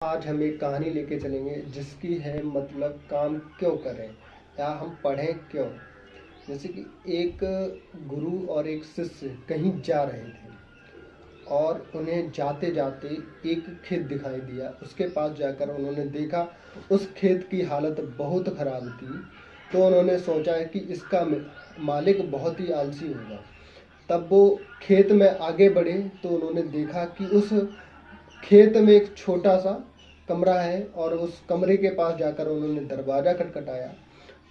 आज हम एक कहानी लेके चलेंगे जिसकी है मतलब काम क्यों करें या हम पढ़ें क्यों। जैसे कि एक गुरु और एक शिष्य कहीं जा रहे थे और उन्हें जाते जाते एक खेत दिखाई दिया। उसके पास जाकर उन्होंने देखा उस खेत की हालत बहुत ख़राब थी। तो उन्होंने सोचा कि इसका मालिक बहुत ही आलसी होगा। तब वो खेत में आगे बढ़े तो उन्होंने देखा कि उस खेत में एक छोटा सा कमरा है और उस कमरे के पास जाकर उन्होंने दरवाज़ा खटखटाया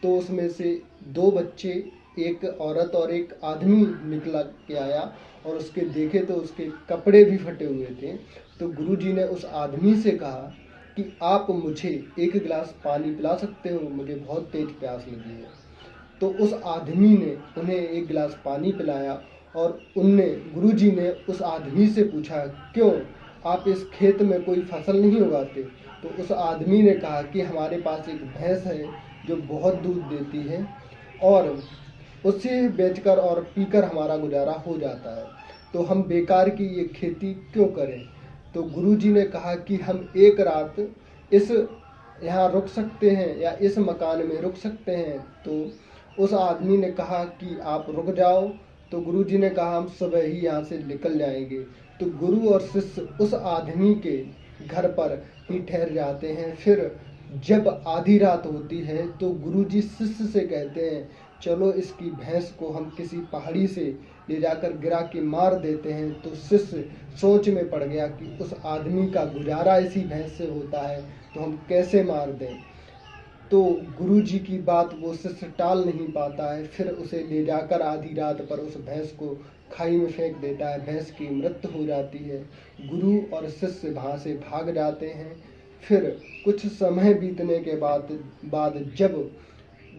तो उसमें से दो बच्चे, एक औरत और एक आदमी निकला के आया और उसके देखे तो उसके कपड़े भी फटे हुए थे। तो गुरुजी ने उस आदमी से कहा कि आप मुझे एक गिलास पानी पिला सकते हो, मुझे बहुत तेज प्यास लगी है। तो उस आदमी ने उन्हें एक गिलास पानी पिलाया और गुरुजी ने उस आदमी से पूछा, क्यों आप इस खेत में कोई फसल नहीं उगाते? तो उस आदमी ने कहा कि हमारे पास एक भैंस है जो बहुत दूध देती है और उसे बेचकर और पीकर हमारा गुजारा हो जाता है, तो हम बेकार की ये खेती क्यों करें। तो गुरुजी ने कहा कि हम एक रात इस यहाँ रुक सकते हैं या इस मकान में रुक सकते हैं। तो उस आदमी ने कहा कि आप रुक जाओ। तो गुरुजी ने कहा हम सुबह ही यहाँ से निकल जाएंगे। तो गुरु और शिष्य उस आदमी के घर पर ही ठहर जाते हैं। फिर जब आधी रात होती है तो गुरुजी शिष्य से कहते हैं, चलो इसकी भैंस को हम किसी पहाड़ी से ले जाकर गिरा के मार देते हैं। तो शिष्य सोच में पड़ गया कि उस आदमी का गुजारा इसी भैंस से होता है तो हम कैसे मार दें। तो गुरुजी की बात वो शिष्य टाल नहीं पाता है, फिर उसे ले जाकर आधी रात पर उस भैंस को खाई में फेंक देता है। भैंस की मृत्यु हो जाती है। गुरु और शिष्य वहाँ से भाग जाते हैं। फिर कुछ समय बीतने के बाद जब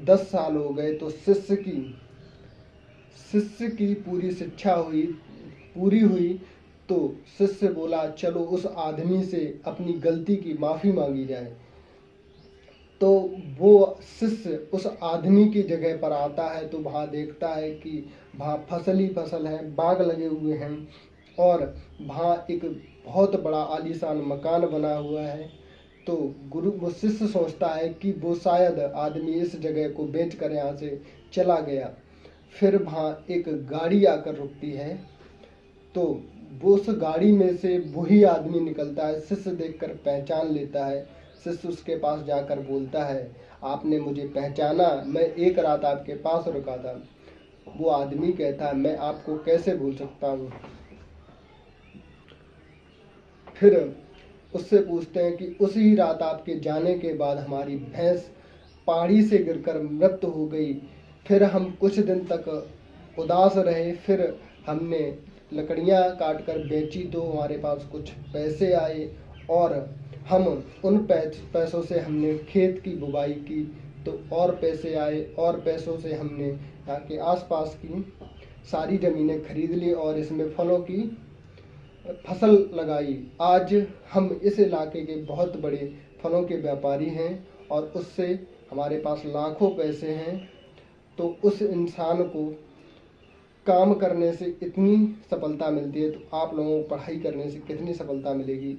10 साल हो गए तो शिष्य की पूरी शिक्षा पूरी हुई। तो शिष्य बोला, चलो उस आदमी से अपनी गलती की माफ़ी मांगी जाए। तो वो शिष्य उस आदमी की जगह पर आता है तो वहाँ देखता है कि वहाँ फसल ही फसल है, बाग लगे हुए हैं और वहाँ एक बहुत बड़ा आलीशान मकान बना हुआ है। तो वो शिष्य सोचता है कि वो शायद आदमी इस जगह को बेचकर यहाँ से चला गया। फिर वहाँ एक गाड़ी आकर रुकती है तो वो उस गाड़ी में से वही आदमी निकलता है। शिष्य देखकर पहचान लेता है। शिष्य उसके पास जाकर बोलता है, आपने मुझे पहचाना, मैं एक रात आपके पास रुका था। वो आदमी कहता है, मैं आपको कैसे भूल सकता हूँ। फिर उससे पूछते हैं कि उसी रात आपके जाने के बाद हमारी भैंस पहाड़ी से गिरकर मृत्यु हो गई। फिर हम कुछ दिन तक उदास रहे। फिर हमने लकड़ियाँ काट कर बेची तो हमारे पास कुछ पैसे आए और हम उन पैसों से हमने खेत की बुवाई की तो और पैसे आए और पैसों से हमने यहाँ के आसपास की सारी ज़मीनें खरीद ली और इसमें फलों की फसल लगाई। आज हम इस इलाके के बहुत बड़े फलों के व्यापारी हैं और उससे हमारे पास लाखों पैसे हैं। तो उस इंसान को काम करने से इतनी सफलता मिलती है तो आप लोगों को पढ़ाई करने से कितनी सफलता मिलेगी।